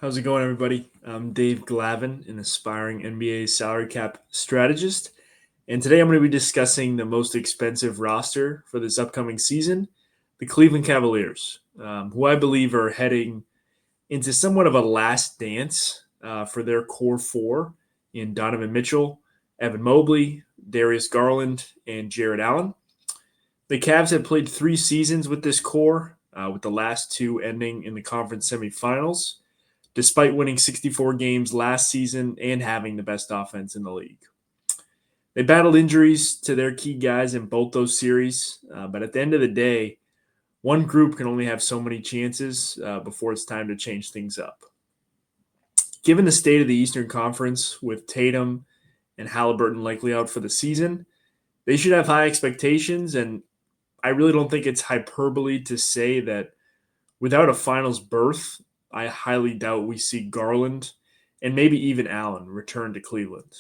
How's it going, everybody? I'm Dave Glavin, an aspiring NBA salary cap strategist. And today I'm going to be discussing the most expensive roster for this upcoming season, the Cleveland Cavaliers, who I believe are heading into somewhat of a last dance for their core four in Donovan Mitchell, Evan Mobley, Darius Garland, and Jared Allen. The Cavs have played 3 seasons with this core, with the last two ending in the conference semifinals despite winning 64 games last season and having the best offense in the league. They battled injuries to their key guys in both those series, but at the end of the day, one group can only have so many chances before it's time to change things up. Given the state of the Eastern Conference, with Tatum and Halliburton likely out for the season, they should have high expectations, and I really don't think it's hyperbole to say that without a finals berth, I highly doubt we see Garland and maybe even Allen return to Cleveland.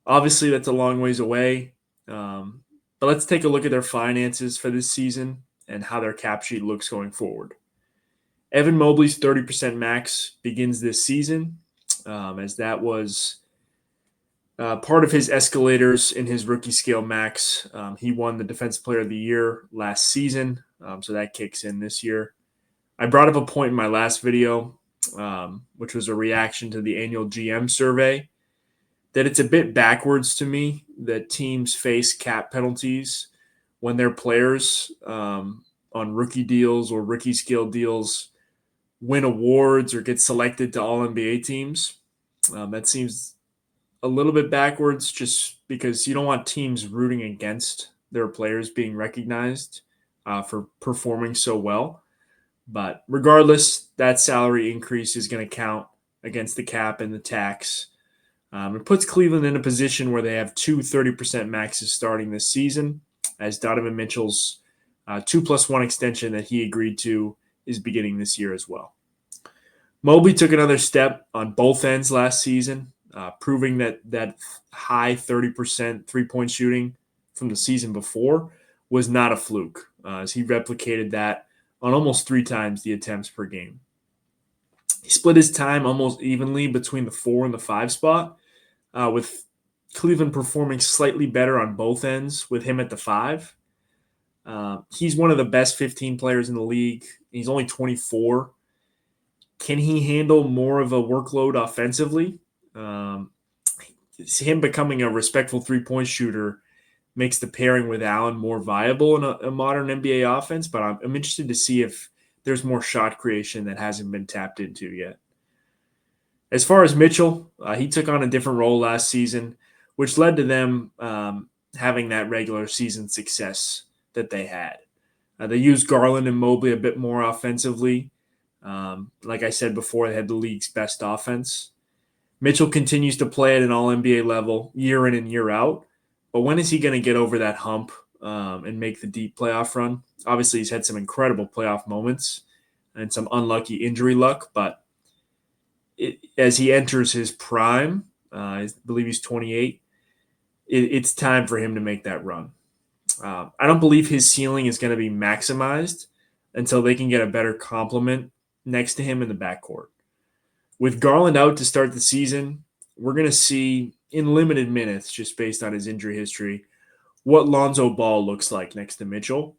Obviously, that's a long ways away, but let's take a look at their finances for this season and how their cap sheet looks going forward. Evan Mobley's 30% max begins this season, as that was part of his escalators in his rookie scale max. He won the Defensive Player of the Year last season, so that kicks in this year. I brought up a point in my last video, which was a reaction to the annual GM survey, that it's a bit backwards to me that teams face cap penalties when their players on rookie deals or rookie scale deals win awards or get selected to all NBA teams. That seems a little bit backwards just because you don't want teams rooting against their players being recognized for performing so well. But regardless, that salary increase is going to count against the cap and the tax. It puts Cleveland in a position where they have two 30% maxes starting this season, as Donovan Mitchell's 2+1 extension that he agreed to is beginning this year as well. Mobley took another step on both ends last season, proving that high 30% three-point shooting from the season before was not a fluke, as he replicated that on almost 3 times the attempts per game. He split his time almost evenly between the 4 and the 5 spot, with Cleveland performing slightly better on both ends with him at the 5. He's one of the best 15 players in the league. He's only 24. Can he handle more of a workload offensively? Him becoming a respectful three-point shooter makes the pairing with Allen more viable in a modern NBA offense, but I'm interested to see if there's more shot creation that hasn't been tapped into yet. As far as Mitchell, he took on a different role last season, which led to them having that regular season success that they had. They used Garland and Mobley a bit more offensively. Like I said before, they had the league's best offense. Mitchell continues to play at an all-NBA level year in and year out. But when is he going to get over that hump and make the deep playoff run? Obviously, he's had some incredible playoff moments and some unlucky injury luck. But as he enters his prime, I believe he's 28, it's time for him to make that run. I don't believe his ceiling is going to be maximized until they can get a better complement next to him in the backcourt. With Garland out to start the season, we're going to see in limited minutes, just based on his injury history, what Lonzo Ball looks like next to Mitchell.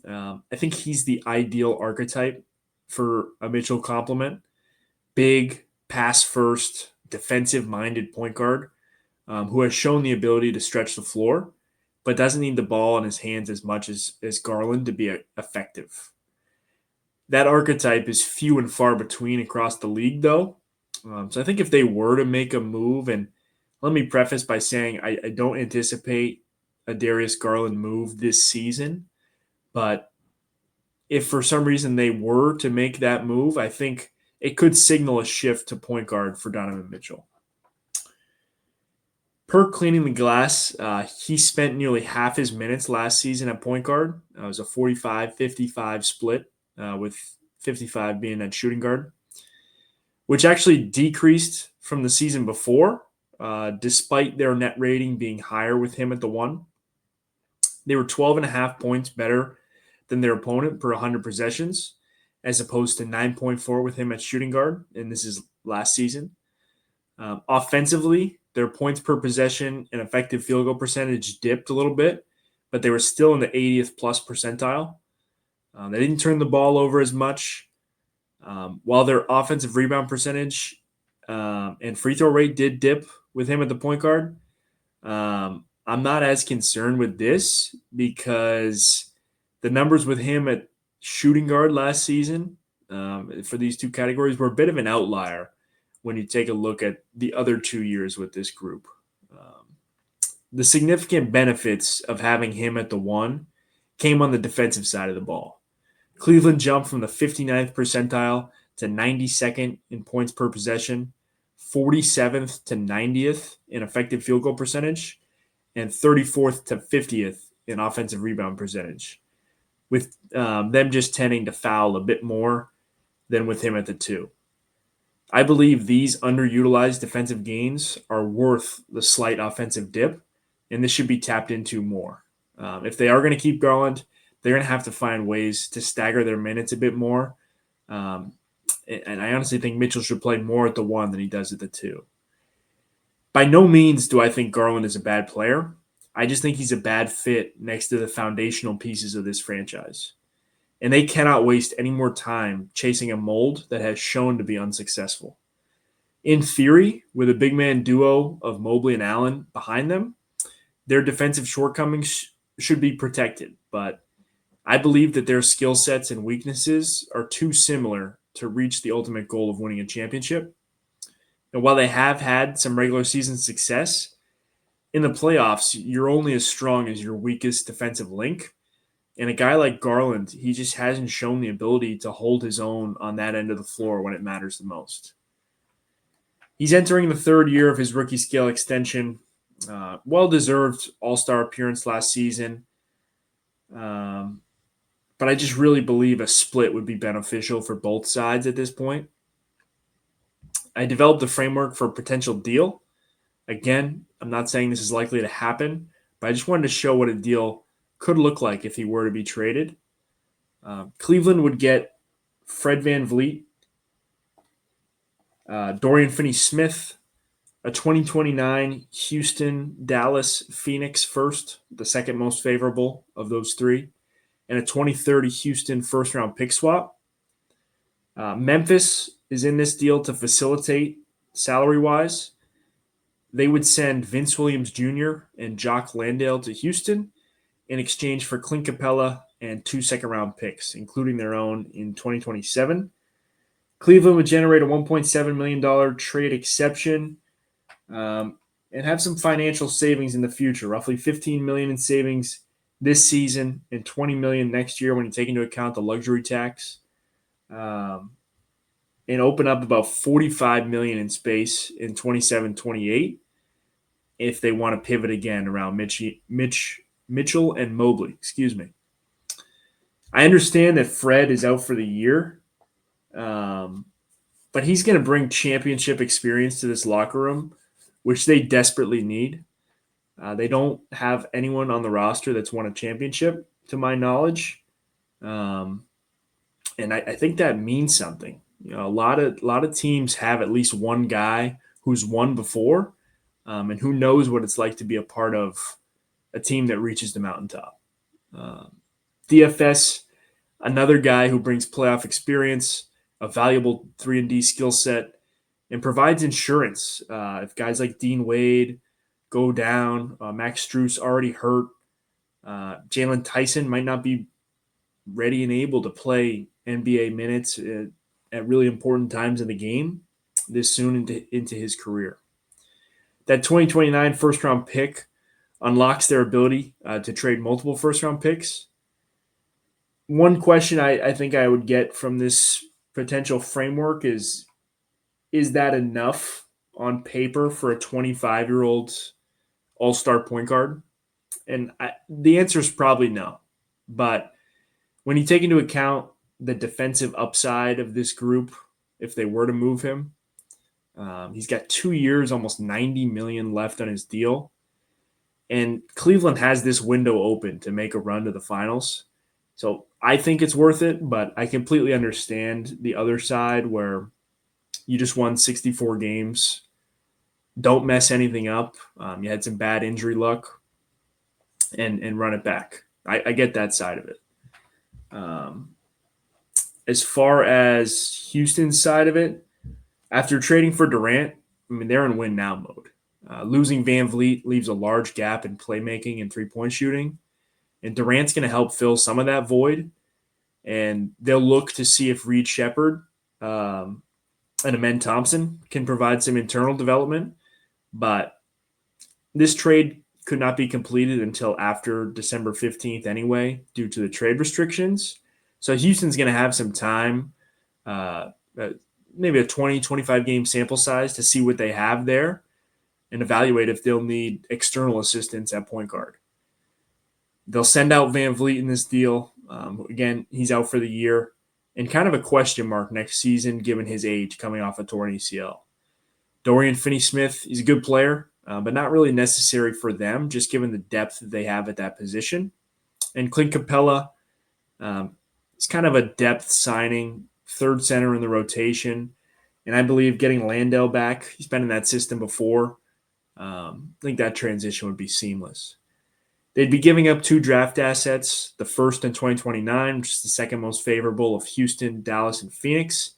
I think he's the ideal archetype for a Mitchell complement. Big, pass-first, defensive-minded point guard who has shown the ability to stretch the floor, but doesn't need the ball in his hands as much as Garland to be effective. That archetype is few and far between across the league, though. So I think if they were to make a move, and let me preface by saying I don't anticipate a Darius Garland move this season, but if for some reason they were to make that move, I think it could signal a shift to point guard for Donovan Mitchell. Per Cleaning the Glass, he spent nearly half his minutes last season at point guard. It was a 45-55 split, with 55 being at shooting guard, which actually decreased from the season before, despite their net rating being higher with him at the 1. They were 12.5 points better than their opponent per 100 possessions, as opposed to 9.4 with him at shooting guard, and this is last season. Offensively, their points per possession and effective field goal percentage dipped a little bit, but they were still in the 80th plus percentile. They didn't turn the ball over as much, while their offensive rebound percentage and free throw rate did dip with him at the point guard. I'm not as concerned with this because the numbers with him at shooting guard last season for these two categories were a bit of an outlier when you take a look at the other 2 years with this group. The significant benefits of having him at the one came on the defensive side of the ball. Cleveland jumped from the 59th percentile to 92nd in points per possession, 47th to 90th in effective field goal percentage, and 34th to 50th in offensive rebound percentage, with them just tending to foul a bit more than with him at the two. I believe these underutilized defensive gains are worth the slight offensive dip, and this should be tapped into more. If they are going to keep Garland, they're going to have to find ways to stagger their minutes a bit more. And I honestly think Mitchell should play more at the one than he does at the two. By no means do I think Garland is a bad player. I just think he's a bad fit next to the foundational pieces of this franchise. And they cannot waste any more time chasing a mold that has shown to be unsuccessful. In theory, with a big man duo of Mobley and Allen behind them, their defensive shortcomings should be protected. But I believe that their skill sets and weaknesses are too similar to reach the ultimate goal of winning a championship. And while they have had some regular season success, in the playoffs, you're only as strong as your weakest defensive link. And a guy like Garland, he just hasn't shown the ability to hold his own on that end of the floor when it matters the most. He's entering the third year of his rookie scale extension. Well-deserved all-star appearance last season. But I just really believe a split would be beneficial for both sides at this point. I developed a framework for a potential deal. Again, I'm not saying this is likely to happen, but I just wanted to show what a deal could look like if he were to be traded. Cleveland would get Fred VanVleet, Dorian Finney-Smith, a 2029 Houston, Dallas, Phoenix first, the second most favorable of those three, and a 2030 Houston first-round pick swap. Memphis is in this deal to facilitate salary-wise. They would send Vince Williams Jr. and Jock Landale to Houston in exchange for Clint Capella and 2 second-round picks, including their own in 2027. Cleveland would generate a $1.7 million trade exception and have some financial savings in the future, roughly $15 million in savings this season and $20 million next year when you take into account the luxury tax, and open up about $45 million in space in 27-28 if they want to pivot again around Mitchell and Mobley. Excuse me. I understand that Fred is out for the year, but he's going to bring championship experience to this locker room, which they desperately need. They don't have anyone on the roster that's won a championship, to my knowledge, and I think that means something. You know, a lot of teams have at least one guy who's won before, and who knows what it's like to be a part of a team that reaches the mountaintop. DFS, another guy who brings playoff experience, a valuable 3-and-D skill set, and provides insurance if guys like Dean Wade go down. Max Strus already hurt. Jalen Tyson might not be ready and able to play NBA minutes at really important times in the game this soon into his career. That 2029 first-round pick unlocks their ability to trade multiple first-round picks. One question I think I would get from this potential framework is that enough on paper for a 25-year-old all-star point guard? And the answer is probably no. But when you take into account the defensive upside of this group, if they were to move him, he's got 2 years, almost $90 million left on his deal. And Cleveland has this window open to make a run to the finals. So I think it's worth it, but I completely understand the other side where you just won 64 games. Don't mess anything up. You had some bad injury luck, and run it back. I get that side of it. Um, as far as Houston's side of it, after trading for Durant, I mean, they're in win now mode. Losing Van Vliet leaves a large gap in playmaking and 3-point shooting, and Durant's going to help fill some of that void. And they'll look to see if Reed Shepard and Amen Thompson can provide some internal development. But this trade could not be completed until after December 15th anyway, due to the trade restrictions. So Houston's going to have some time, uh, maybe a 20, 25 game sample size to see what they have there and evaluate if they'll need external assistance at point guard. They'll send out Van Vliet in this deal. Again, he's out for the year and kind of a question mark next season given his age coming off a torn ACL. Dorian Finney-Smith, he's a good player, but not really necessary for them, just given the depth that they have at that position. And Clint Capella, it's kind of a depth signing, third center in the rotation. And I believe getting Landale back, he's been in that system before. I think that transition would be seamless. They'd be giving up 2 draft assets, the first in 2029, which is the second most favorable of Houston, Dallas, and Phoenix.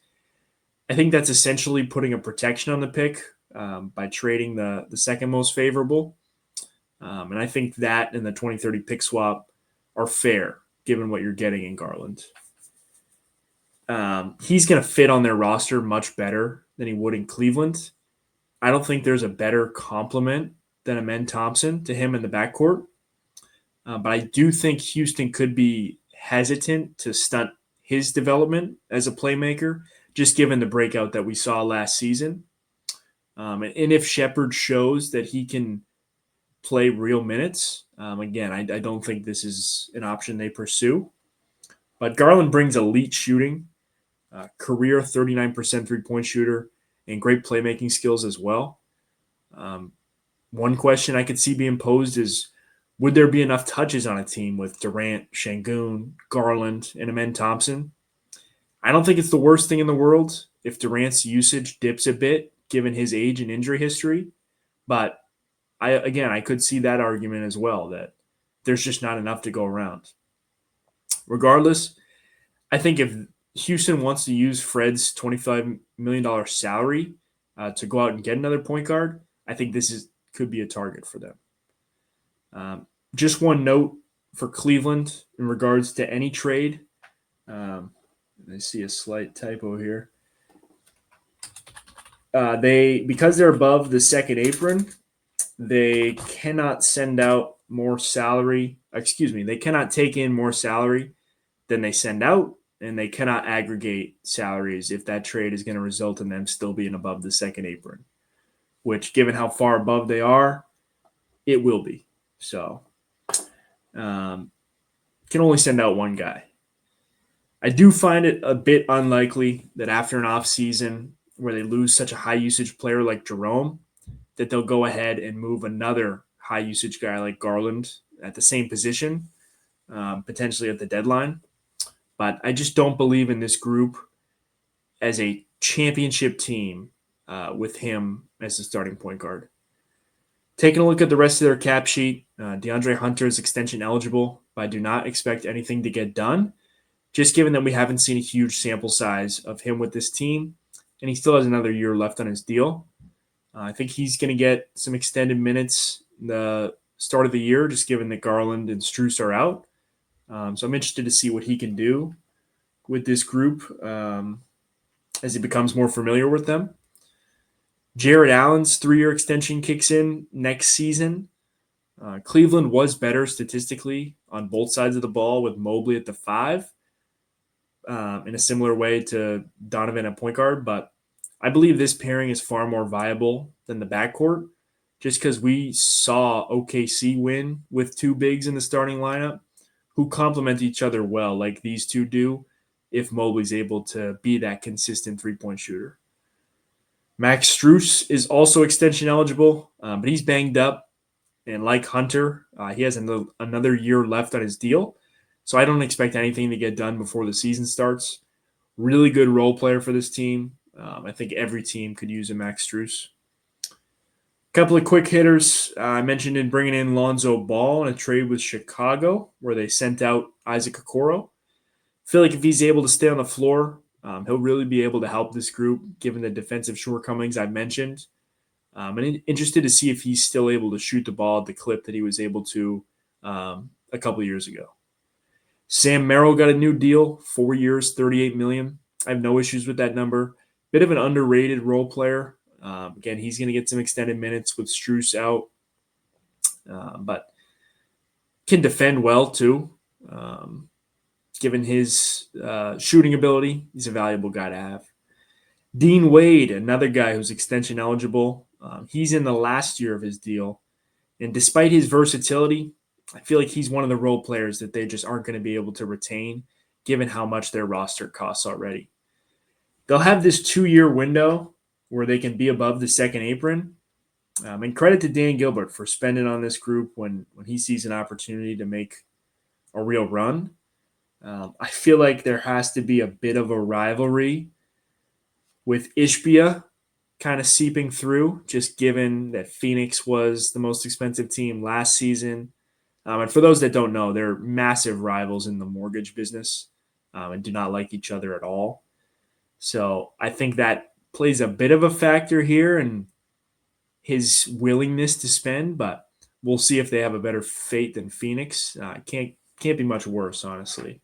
I think that's essentially putting a protection on the pick by trading the second most favorable. And I think that and the 2030 pick swap are fair, given what you're getting in Garland. He's going to fit on their roster much better than he would in Cleveland. I don't think there's a better complement than Amen Thompson to him in the backcourt. But I do think Houston could be hesitant to stunt his development as a playmaker, just given the breakout that we saw last season. And if Shepard shows that he can play real minutes, again, I don't think this is an option they pursue. But Garland brings elite shooting, career 39% three-point shooter, and great playmaking skills as well. One question I could see being posed is, would there be enough touches on a team with Durant, Şengün, Garland, and Amen Thompson? I don't think it's the worst thing in the world if Durant's usage dips a bit, given his age and injury history. But I could see that argument as well, that there's just not enough to go around. Regardless, I think if Houston wants to use Fred's $25 million salary to go out and get another point guard, I think could be a target for them. Just one note for Cleveland in regards to any trade. I see a slight typo here. Because they're above the second apron, they cannot send out more salary. They cannot take in more salary than they send out, and they cannot aggregate salaries if that trade is going to result in them still being above the second apron, which, given how far above they are, it will be. So, can only send out one guy. I do find it a bit unlikely that after an offseason where they lose such a high usage player like Jerome, that they'll go ahead and move another high usage guy like Garland at the same position, potentially at the deadline. But I just don't believe in this group as a championship team with him as the starting point guard. Taking a look at the rest of their cap sheet, DeAndre Hunter is extension eligible, but I do not expect anything to get done, just given that we haven't seen a huge sample size of him with this team, and he still has another year left on his deal. I think he's going to get some extended minutes in the start of the year, just given that Garland and Strus are out. So I'm interested to see what he can do with this group as he becomes more familiar with them. Jared Allen's 3-year extension kicks in next season. Cleveland was better statistically on both sides of the ball with Mobley at the 5 in a similar way to Donovan at point guard, but I believe this pairing is far more viable than the backcourt just because we saw OKC win with 2 bigs in the starting lineup who complement each other well like these two do if Mobley's able to be that consistent 3-point shooter. Max Strus is also extension eligible, but he's banged up. And like Hunter, he has another year left on his deal. So I don't expect anything to get done before the season starts. Really good role player for this team. I think every team could use a Max Strus. Couple of quick hitters. I mentioned in bringing in Lonzo Ball in a trade with Chicago, where they sent out Isaac Okoro. Feel like if he's able to stay on the floor, he'll really be able to help this group, given the defensive shortcomings I've mentioned. And interested to see if he's still able to shoot the ball at the clip that he was able to a couple years ago. Sam Merrill got a new deal, 4 years, $38 million. I have no issues with that number. Bit of an underrated role player. Again, he's going to get some extended minutes with Strus out, but can defend well too. Given his shooting ability, he's a valuable guy to have. Dean Wade, another guy who's extension eligible. He's in the last year of his deal. And despite his versatility, I feel like he's one of the role players that they just aren't going to be able to retain, given how much their roster costs already. They'll have this 2-year window where they can be above the second apron. And credit to Dan Gilbert for spending on this group when he sees an opportunity to make a real run. I feel like there has to be a bit of a rivalry with Ishbia kind of seeping through, just given that Phoenix was the most expensive team last season. And for those that don't know, they're massive rivals in the mortgage business and do not like each other at all. So I think that plays a bit of a factor here in his willingness to spend, but we'll see if they have a better fate than Phoenix. Can't be much worse, honestly.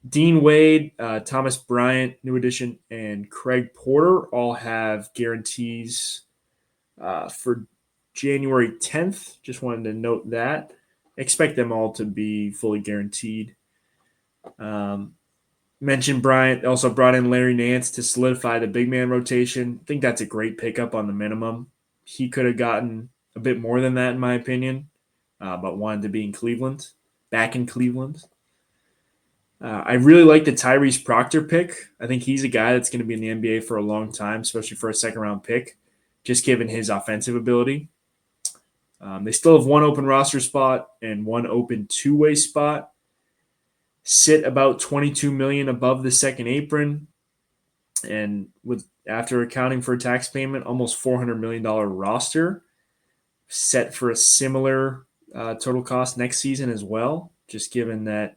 Dean Wade, Thomas Bryant, new addition, and Craig Porter all have guarantees for January 10th. Just wanted to note that. Expect them all to be fully guaranteed. Mentioned Bryant, also brought in Larry Nance to solidify the big man rotation. I think that's a great pickup on the minimum. He could have gotten a bit more than that, in my opinion, but wanted to be in Cleveland, back in Cleveland. I really like the Tyrese Proctor pick. I think he's a guy that's going to be in the NBA for a long time, especially for a second-round pick, just given his offensive ability. They still have one open roster spot and one open two-way spot. Sit about $22 million above the second apron, and with after accounting for a tax payment, almost $400 million roster. Set for a similar total cost next season as well, just given that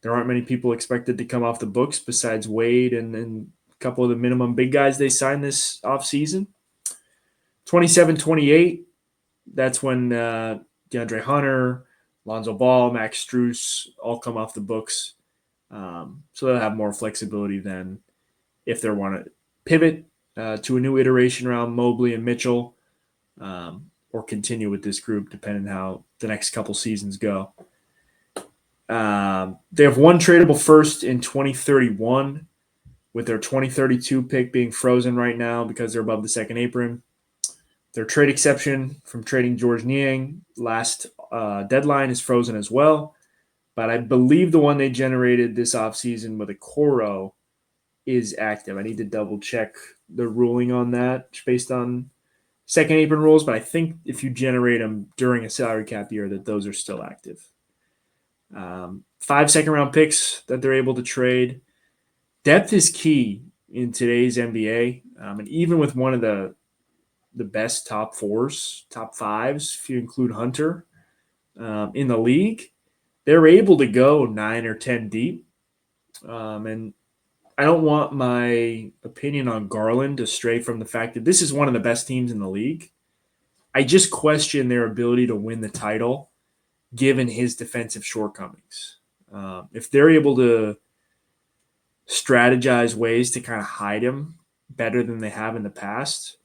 there aren't many people expected to come off the books besides Wade and a couple of the minimum big guys they signed this offseason. 27-28, that's when DeAndre Hunter, Lonzo Ball, Max Strus all come off the books. So they'll have more flexibility than if they want to pivot to a new iteration around Mobley and Mitchell or continue with this group depending how the next couple seasons go. They have one tradable first in 2031 with their 2032 pick being frozen right now because they're above the second apron. Their trade exception from trading George Niang last deadline is frozen as well. But I believe the one they generated this offseason with Okoro is active. I need to double check the ruling on that based on second apron rules. But I think if you generate them during a salary cap year, that those are still active. 5 second-round picks that they're able to trade. Depth is key in today's NBA. And even with one of the best top fours, top fives, if you include Hunter, in the league, they're able to go 9 or 10 deep. And I don't want my opinion on Garland to stray from the fact that this is one of the best teams in the league. I just question their ability to win the title given his defensive shortcomings. If they're able to strategize ways to kind of hide him better than they have in the past,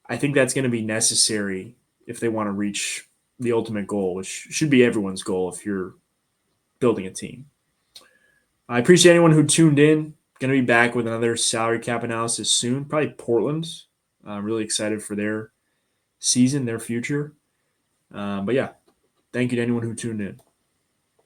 I think that's going to be necessary if they want to reach the ultimate goal, which should be everyone's goal if you're building a team. I appreciate anyone who tuned in. Going to be back with another salary cap analysis soon, probably Portland. I'm really excited for their season, their future. But yeah, thank you to anyone who tuned in.